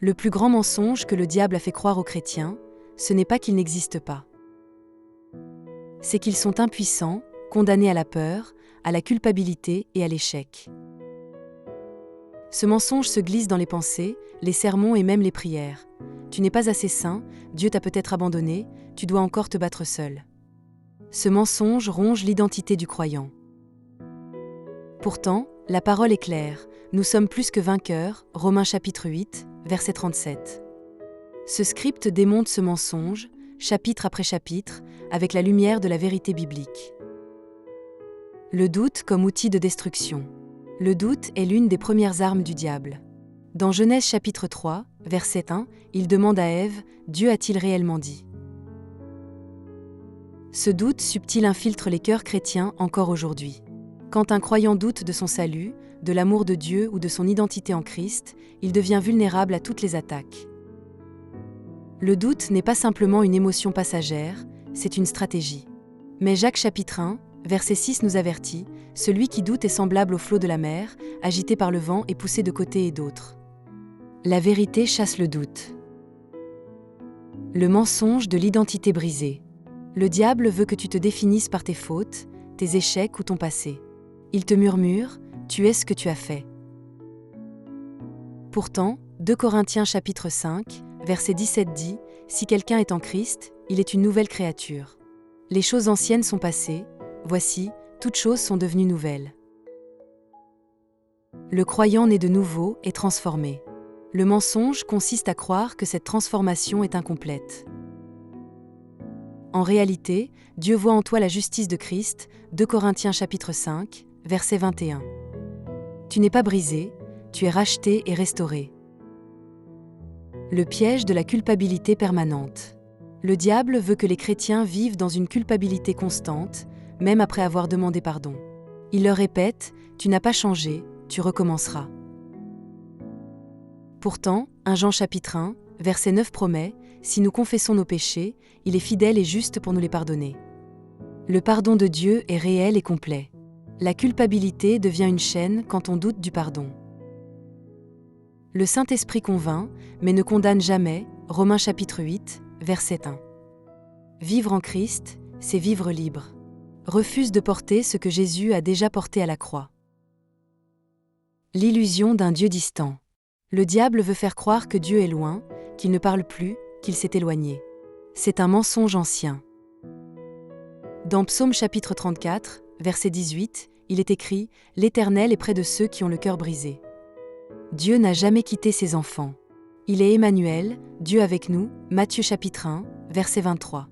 Le plus grand mensonge que le diable a fait croire aux chrétiens, ce n'est pas qu'ils n'existent pas. C'est qu'ils sont impuissants, condamnés à la peur, à la culpabilité et à l'échec. Ce mensonge se glisse dans les pensées, les sermons et même les prières. Tu n'es pas assez saint, Dieu t'a peut-être abandonné, tu dois encore te battre seul. Ce mensonge ronge l'identité du croyant. Pourtant, la parole est claire, nous sommes plus que vainqueurs, Romains chapitre 8, verset 37. Ce script démonte ce mensonge, chapitre après chapitre, avec la lumière de la vérité biblique. Le doute comme outil de destruction. Le doute est l'une des premières armes du diable. Dans Genèse chapitre 3, verset 1, il demande à Ève, « Dieu a-t-il réellement dit ?» Ce doute subtil infiltre les cœurs chrétiens encore aujourd'hui. Quand un croyant doute de son salut, de l'amour de Dieu ou de son identité en Christ, il devient vulnérable à toutes les attaques. Le doute n'est pas simplement une émotion passagère, c'est une stratégie. Mais Jacques chapitre 1, verset 6 nous avertit, « Celui qui doute est semblable au flot de la mer, agité par le vent et poussé de côté et d'autre. » La vérité chasse le doute. Le mensonge de l'identité brisée. Le diable veut que tu te définisses par tes fautes, tes échecs ou ton passé. Il te murmure, « Tu es ce que tu as fait. » Pourtant, 2 Corinthiens chapitre 5, verset 17 dit, « Si quelqu'un est en Christ, il est une nouvelle créature. Les choses anciennes sont passées, voici, toutes choses sont devenues nouvelles. » Le croyant né de nouveau est transformé. Le mensonge consiste à croire que cette transformation est incomplète. En réalité, Dieu voit en toi la justice de Christ, 2 Corinthiens chapitre 5, verset 21. Tu n'es pas brisé, tu es racheté et restauré. Le piège de la culpabilité permanente. Le diable veut que les chrétiens vivent dans une culpabilité constante, même après avoir demandé pardon. Il leur répète, « Tu n'as pas changé, tu recommenceras. » Pourtant, 1 Jean chapitre 1, verset 9 promet, « Si nous confessons nos péchés, il est fidèle et juste pour nous les pardonner. » Le pardon de Dieu est réel et complet. La culpabilité devient une chaîne quand on doute du pardon. Le Saint-Esprit convainc, mais ne condamne jamais, Romains chapitre 8, verset 1. Vivre en Christ, c'est vivre libre. Refuse de porter ce que Jésus a déjà porté à la croix. L'illusion d'un Dieu distant. Le diable veut faire croire que Dieu est loin, qu'il ne parle plus, qu'il s'est éloigné. C'est un mensonge ancien. Dans Psaume chapitre 34, verset 18, il est écrit « L'Éternel est près de ceux qui ont le cœur brisé. » Dieu n'a jamais quitté ses enfants. Il est Emmanuel, Dieu avec nous, Matthieu chapitre 1, verset 23.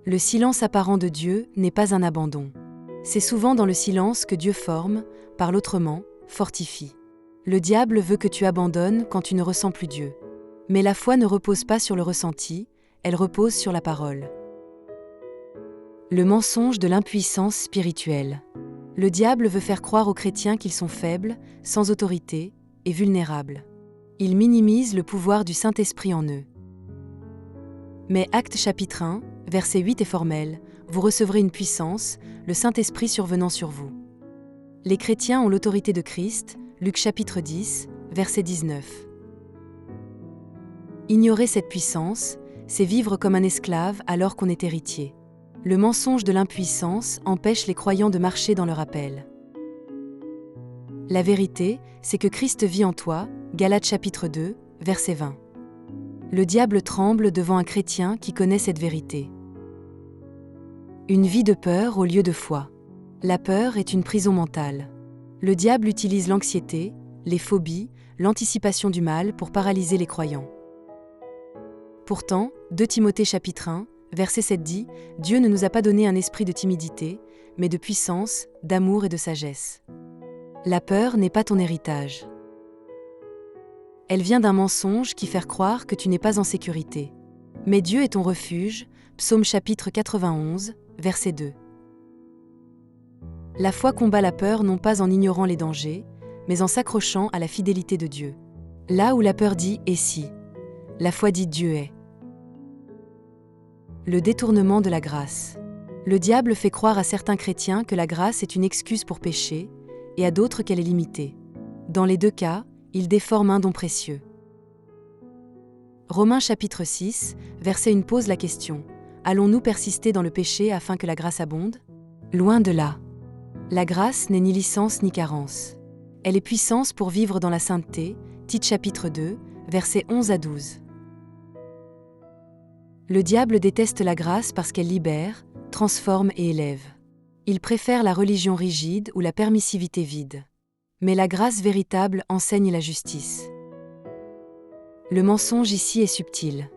Le silence apparent de Dieu n'est pas un abandon. C'est souvent dans le silence que Dieu forme, parle autrement, fortifie. Le diable veut que tu abandonnes quand tu ne ressens plus Dieu. Mais la foi ne repose pas sur le ressenti, elle repose sur la parole. Le mensonge de l'impuissance spirituelle. Le diable veut faire croire aux chrétiens qu'ils sont faibles, sans autorité et vulnérables. Il minimise le pouvoir du Saint-Esprit en eux. Mais Actes chapitre 1, verset 8 est formel, « Vous recevrez une puissance, le Saint-Esprit survenant sur vous. » Les chrétiens ont l'autorité de Christ, Luc chapitre 10, verset 19. Ignorer cette puissance, c'est vivre comme un esclave alors qu'on est héritier. Le mensonge de l'impuissance empêche les croyants de marcher dans leur appel. La vérité, c'est que Christ vit en toi, Galates chapitre 2, verset 20. Le diable tremble devant un chrétien qui connaît cette vérité. Une vie de peur au lieu de foi. La peur est une prison mentale. Le diable utilise l'anxiété, les phobies, l'anticipation du mal pour paralyser les croyants. Pourtant, 2 Timothée chapitre 1, verset 7 dit « Dieu ne nous a pas donné un esprit de timidité, mais de puissance, d'amour et de sagesse. » La peur n'est pas ton héritage. Elle vient d'un mensonge qui fait croire que tu n'es pas en sécurité. Mais Dieu est ton refuge, Psaume chapitre 91, verset 2. La foi combat la peur non pas en ignorant les dangers, mais en s'accrochant à la fidélité de Dieu. Là où la peur dit « et si », la foi dit « Dieu est ». Le détournement de la grâce. Le diable fait croire à certains chrétiens que la grâce est une excuse pour pécher, et à d'autres qu'elle est limitée. Dans les deux cas, il déforme un don précieux. Romains chapitre 6, verset 1 pose la question. Allons-nous persister dans le péché afin que la grâce abonde? Loin de là. La grâce n'est ni licence ni carence. Elle est puissance pour vivre dans la sainteté, Tite chapitre 2, versets 11 à 12. Le diable déteste la grâce parce qu'elle libère, transforme et élève. Il préfère la religion rigide ou la permissivité vide. Mais la grâce véritable enseigne la justice. Le mensonge ici est subtil.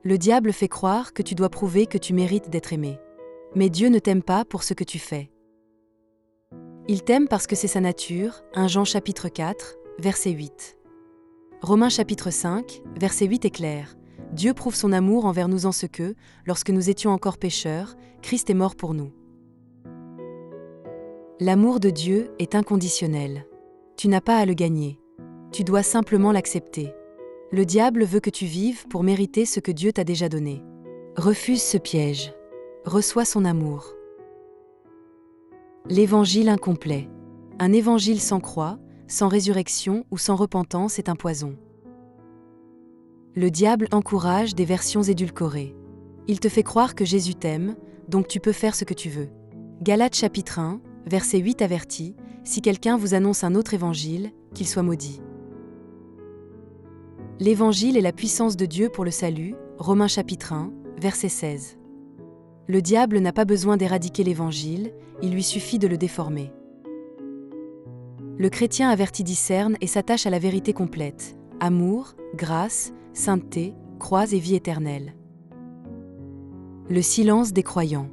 Le diable fait croire que tu dois prouver que tu mérites d'être aimé. Mais Dieu ne t'aime pas pour ce que tu fais. Il t'aime parce que c'est sa nature, 1 Jean chapitre 4, verset 8. Romains chapitre 5, verset 8 est clair. Dieu prouve son amour envers nous en ce que, lorsque nous étions encore pécheurs, Christ est mort pour nous. L'amour de Dieu est inconditionnel. Tu n'as pas à le gagner. Tu dois simplement l'accepter. Le diable veut que tu vives pour mériter ce que Dieu t'a déjà donné. Refuse ce piège. Reçois son amour. L'évangile incomplet. Un évangile sans croix, sans résurrection ou sans repentance est un poison. Le diable encourage des versions édulcorées. Il te fait croire que Jésus t'aime, donc tu peux faire ce que tu veux. Galates chapitre 1, verset 8 avertit, si quelqu'un vous annonce un autre évangile, qu'il soit maudit. L'évangile est la puissance de Dieu pour le salut, Romains chapitre 1, verset 16. Le diable n'a pas besoin d'éradiquer l'évangile, il lui suffit de le déformer. Le chrétien averti discerne et s'attache à la vérité complète, amour, grâce, sainteté, croix et vie éternelle. Le silence des croyants.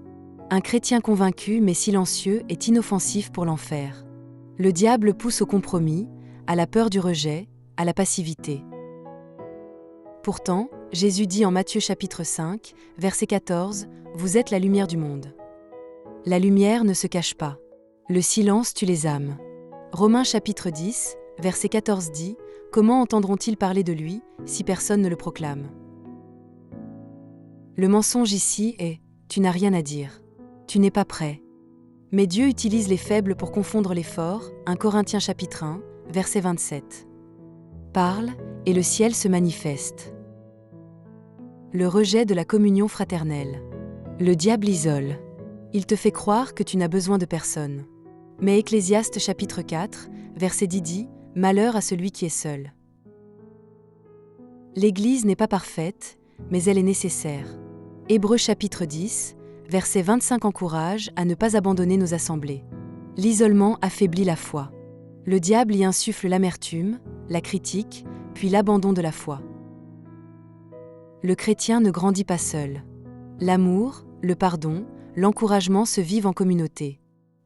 Un chrétien convaincu mais silencieux est inoffensif pour l'enfer. Le diable pousse au compromis, à la peur du rejet, à la passivité. Pourtant, Jésus dit en Matthieu chapitre 5, verset 14, « Vous êtes la lumière du monde. » La lumière ne se cache pas. Le silence tue les âmes. Romains chapitre 10, verset 14 dit, « Comment entendront-ils parler de lui, si personne ne le proclame ?» Le mensonge ici est « Tu n'as rien à dire. Tu n'es pas prêt. » Mais Dieu utilise les faibles pour confondre les forts, 1 Corinthiens chapitre 1, verset 27. Parle, et le ciel se manifeste. Le rejet de la communion fraternelle. Le diable isole. Il te fait croire que tu n'as besoin de personne. Mais Ecclésiaste chapitre 4, verset 10 dit « Malheur à celui qui est seul. » L'Église n'est pas parfaite, mais elle est nécessaire. Hébreux chapitre 10, verset 25 encourage à ne pas abandonner nos assemblées. L'isolement affaiblit la foi. Le diable y insuffle l'amertume, la critique, puis l'abandon de la foi. Le chrétien ne grandit pas seul. L'amour, le pardon, l'encouragement se vivent en communauté.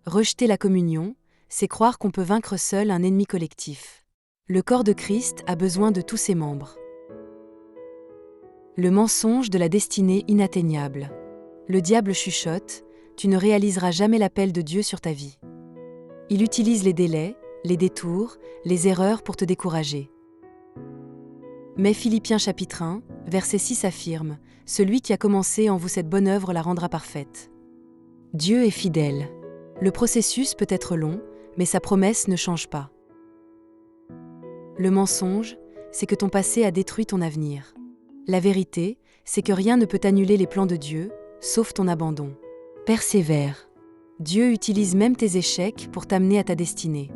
Rejeter la communion, c'est croire qu'on peut vaincre seul un ennemi collectif. Le corps de Christ a besoin de tous ses membres. Le mensonge de la destinée inatteignable. Le diable chuchote, tu ne réaliseras jamais l'appel de Dieu sur ta vie. Il utilise les délais, les détours, les erreurs pour te décourager. Mais Philippiens chapitre 1, verset 6 affirme, « Celui qui a commencé en vous cette bonne œuvre la rendra parfaite. » Dieu est fidèle. Le processus peut être long, mais sa promesse ne change pas. Le mensonge, c'est que ton passé a détruit ton avenir. La vérité, c'est que rien ne peut annuler les plans de Dieu, sauf ton abandon. Persévère. Dieu utilise même tes échecs pour t'amener à ta destinée.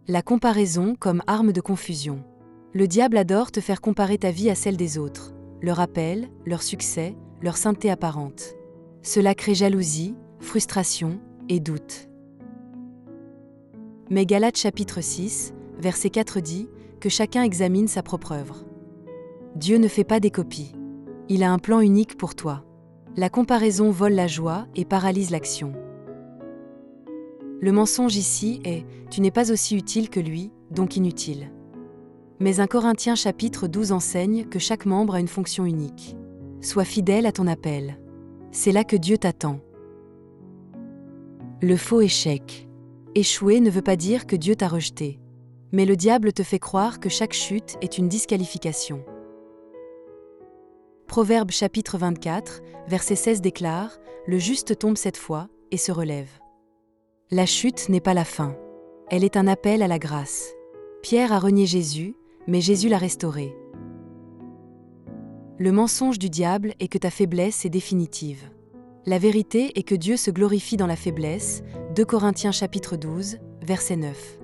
La comparaison comme arme de confusion. Le diable adore te faire comparer ta vie à celle des autres, leur appel, leur succès, leur sainteté apparente. Cela crée jalousie, frustration et doute. Mais Galates chapitre 6, verset 4 dit que chacun examine sa propre œuvre. Dieu ne fait pas des copies. Il a un plan unique pour toi. La comparaison vole la joie et paralyse l'action. Le mensonge ici est « tu n'es pas aussi utile que lui, donc inutile ». Mais 1 Corinthiens chapitre 12 enseigne que chaque membre a une fonction unique. Sois fidèle à ton appel. C'est là que Dieu t'attend. Le faux échec. Échouer ne veut pas dire que Dieu t'a rejeté. Mais le diable te fait croire que chaque chute est une disqualification. Proverbe chapitre 24, verset 16 déclare « Le juste tombe 7 fois et se relève ». La chute n'est pas la fin. Elle est un appel à la grâce. Pierre a renié Jésus, mais Jésus l'a restauré. Le mensonge du diable est que ta faiblesse est définitive. La vérité est que Dieu se glorifie dans la faiblesse, 2 Corinthiens chapitre 12, verset 9.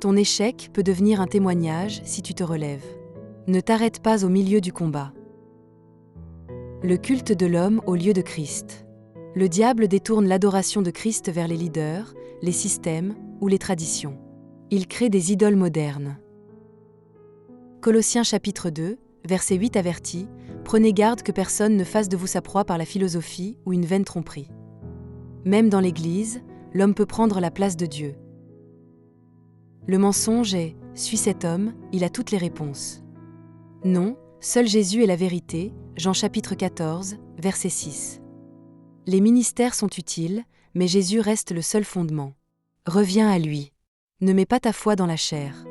Ton échec peut devenir un témoignage si tu te relèves. Ne t'arrête pas au milieu du combat. Le culte de l'homme au lieu de Christ. Le diable détourne l'adoration de Christ vers les leaders, les systèmes ou les traditions. Il crée des idoles modernes. Colossiens chapitre 2, verset 8 avertit « Prenez garde que personne ne fasse de vous sa proie par la philosophie ou une vaine tromperie. » Même dans l'Église, l'homme peut prendre la place de Dieu. Le mensonge est « Suis cet homme, il a toutes les réponses. » Non, seul Jésus est la vérité, Jean chapitre 14, verset 6. Les ministères sont utiles, mais Jésus reste le seul fondement. Reviens à lui. Ne mets pas ta foi dans la chair.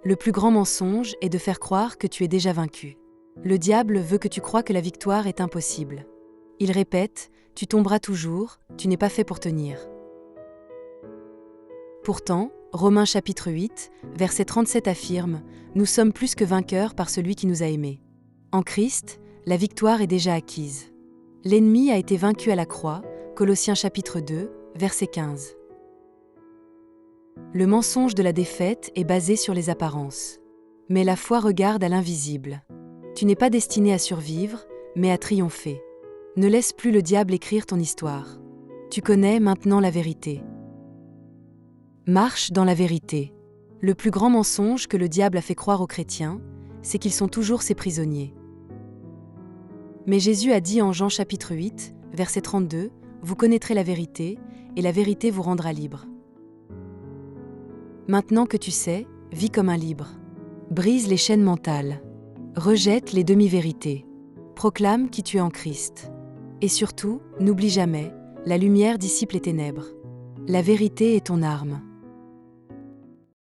Le plus grand mensonge est de faire croire que tu es déjà vaincu. Le diable veut que tu crois que la victoire est impossible. Il répète « Tu tomberas toujours, tu n'es pas fait pour tenir. » Pourtant, Romains chapitre 8, verset 37 affirme « Nous sommes plus que vainqueurs par celui qui nous a aimés. » En Christ, la victoire est déjà acquise. L'ennemi a été vaincu à la croix, Colossiens chapitre 2, verset 15. Le mensonge de la défaite est basé sur les apparences. Mais la foi regarde à l'invisible. Tu n'es pas destiné à survivre, mais à triompher. Ne laisse plus le diable écrire ton histoire. Tu connais maintenant la vérité. Marche dans la vérité. Le plus grand mensonge que le diable a fait croire aux chrétiens, c'est qu'ils sont toujours ses prisonniers. Mais Jésus a dit en Jean chapitre 8, verset 32, « Vous connaîtrez la vérité, et la vérité vous rendra libre. » Maintenant que tu sais, vis comme un libre. Brise les chaînes mentales. Rejette les demi-vérités. Proclame qui tu es en Christ. Et surtout, n'oublie jamais, la lumière dissipe les ténèbres. La vérité est ton arme.